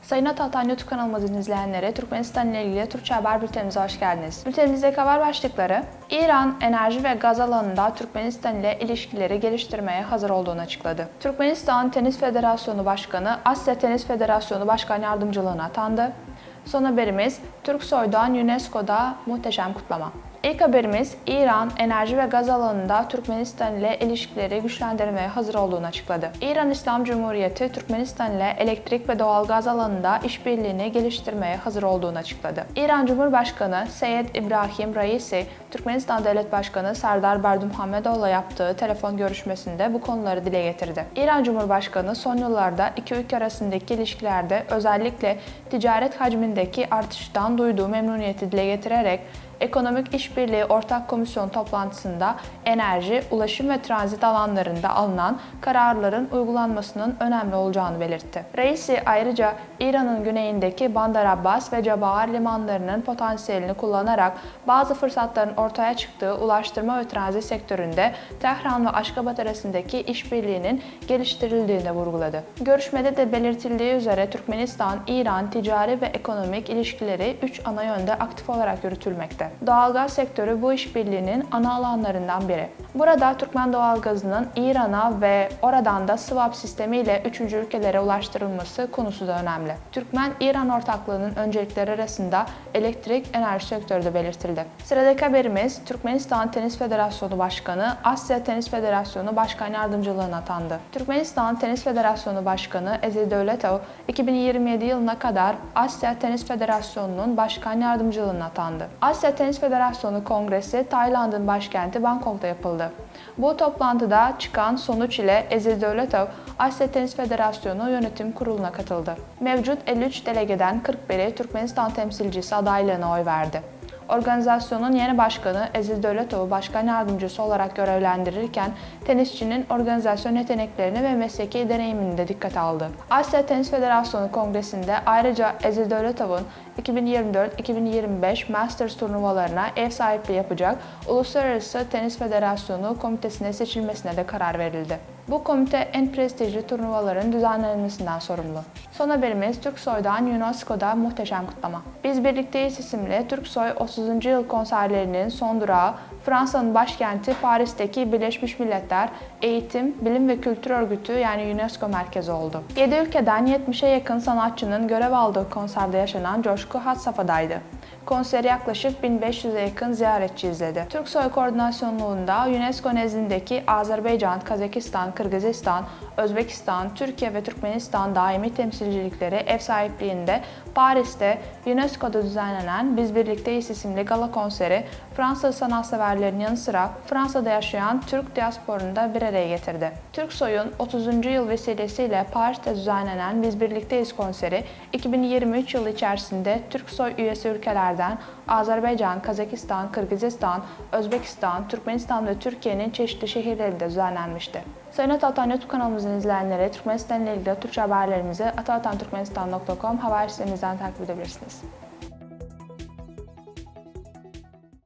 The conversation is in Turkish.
Sayın Atatan YouTube kanalımızın izleyenleri, Türkmenistan ile ilgili Türkçe haber bültenimize hoş geldiniz. Bültenimizdeki haber başlıkları: İran, enerji ve gaz alanında Türkmenistan ile ilişkileri geliştirmeye hazır olduğunu açıkladı. Türkmenistan Tenis Federasyonu Başkanı, Asya Tenis Federasyonu Başkan Yardımcılığına atandı. Son haberimiz, Türksoy'dan UNESCO'da muhteşem kutlama. İlk haberimiz, İran, enerji ve gaz alanında Türkmenistan ile ilişkileri güçlendirmeye hazır olduğunu açıkladı. İran İslam Cumhuriyeti, Türkmenistan ile elektrik ve doğalgaz alanında işbirliğini geliştirmeye hazır olduğunu açıkladı. İran Cumhurbaşkanı Seyyed İbrahim Raisi, Türkmenistan Devlet Başkanı Serdar Berdimuhamedov'la yaptığı telefon görüşmesinde bu konuları dile getirdi. İran Cumhurbaşkanı son yıllarda iki ülke arasındaki ilişkilerde özellikle ticaret hacmindeki artıştan duyduğu memnuniyeti dile getirerek Ekonomik İşbirliği Ortak Komisyon toplantısında enerji, ulaşım ve transit alanlarında alınan kararların uygulanmasının önemli olacağını belirtti. Raisi ayrıca İran'ın güneyindeki Bandar Abbas ve Cebahar limanlarının potansiyelini kullanarak bazı fırsatların ortaya çıktığı ulaştırma ve transit sektöründe Tehran ve Aşgabat arasındaki işbirliğinin geliştirildiğini vurguladı. Görüşmede de belirtildiği üzere Türkmenistan-İran ticari ve ekonomik ilişkileri 3 ana yönde aktif olarak yürütülmekte. Doğalgaz sektörü bu işbirliğinin ana alanlarından biri. Burada Türkmen doğalgazının İran'a ve oradan da swap sistemiyle 3. ülkelere ulaştırılması konusu da önemli. Türkmen-İran ortaklığının öncelikleri arasında elektrik enerji sektörü de belirtildi. Sıradaki haberimiz, Türkmenistan Tenis Federasyonu Başkanı, Asya Tenis Federasyonu Başkan Yardımcılığına atandı. Türkmenistan Tenis Federasyonu Başkanı Ezgi Dövletov, 2027 yılına kadar Asya Tenis Federasyonu'nun Başkan Yardımcılığına atandı. Asya Tenis Federasyonu Kongresi, Tayland'ın başkenti Bangkok'ta yapıldı. Bu toplantıda çıkan sonuç ile Ezgi Dövletov, Asya Tenis Federasyonu Yönetim Kurulu'na katıldı. Mevcut 53 delegeden 41'i Türkmenistan temsilcisi adaylığına oy verdi. Organizasyonun yeni başkanı Ezgi Dövletov'u başkan yardımcısı olarak görevlendirirken tenisçinin organizasyon yeteneklerini ve mesleki deneyimini de dikkate aldı. Asya Tenis Federasyonu Kongresi'nde ayrıca Ezgi Dövletov'un 2024-2025 Masters turnuvalarına ev sahipliği yapacak Uluslararası Tenis Federasyonu Komitesi'ne seçilmesine de karar verildi. Bu komite en prestijli turnuvaların düzenlenmesinden sorumlu. Son haberimiz, Türksoy'dan UNESCO'da muhteşem kutlama. Biz Birlikteyiz isimli Türksoy 30. yıl konserlerinin son durağı Fransa'nın başkenti Paris'teki Birleşmiş Milletler Eğitim, Bilim ve Kültür Örgütü yani UNESCO merkezi oldu. 7 ülkeden 70'e yakın sanatçının görev aldığı konserde yaşanan coşku had safhadaydı. Konseri yaklaşık 1500'e yakın ziyaretçi izledi. Türksoy koordinasyonluğunda UNESCO nezdindeki Azerbaycan, Kazakistan, Kırgızistan, Özbekistan, Türkiye ve Türkmenistan daimi temsilcilikleri ev sahipliğinde Paris'te UNESCO'da düzenlenen Biz Birlikteyiz isimli gala konseri Fransız sanatseverlerin yanı sıra Fransa'da yaşayan Türk diasporunu da bir araya getirdi. Türksoy'un 30. yıl vesilesiyle Paris'te düzenlenen Biz Birlikteyiz konseri 2023 yılı içerisinde Türksoy üyesi ülkelerden Azerbaycan, Kazakistan, Kırgızistan, Özbekistan, Türkmenistan ve Türkiye'nin çeşitli şehirlerinde düzenlenmişti. Sayın Atatan YouTube kanalımızın izleyenleri, Türkmenistan ile ilgili Türkçe haberlerimizi atatantürkmenistan.com haber sitemizden takip edebilirsiniz.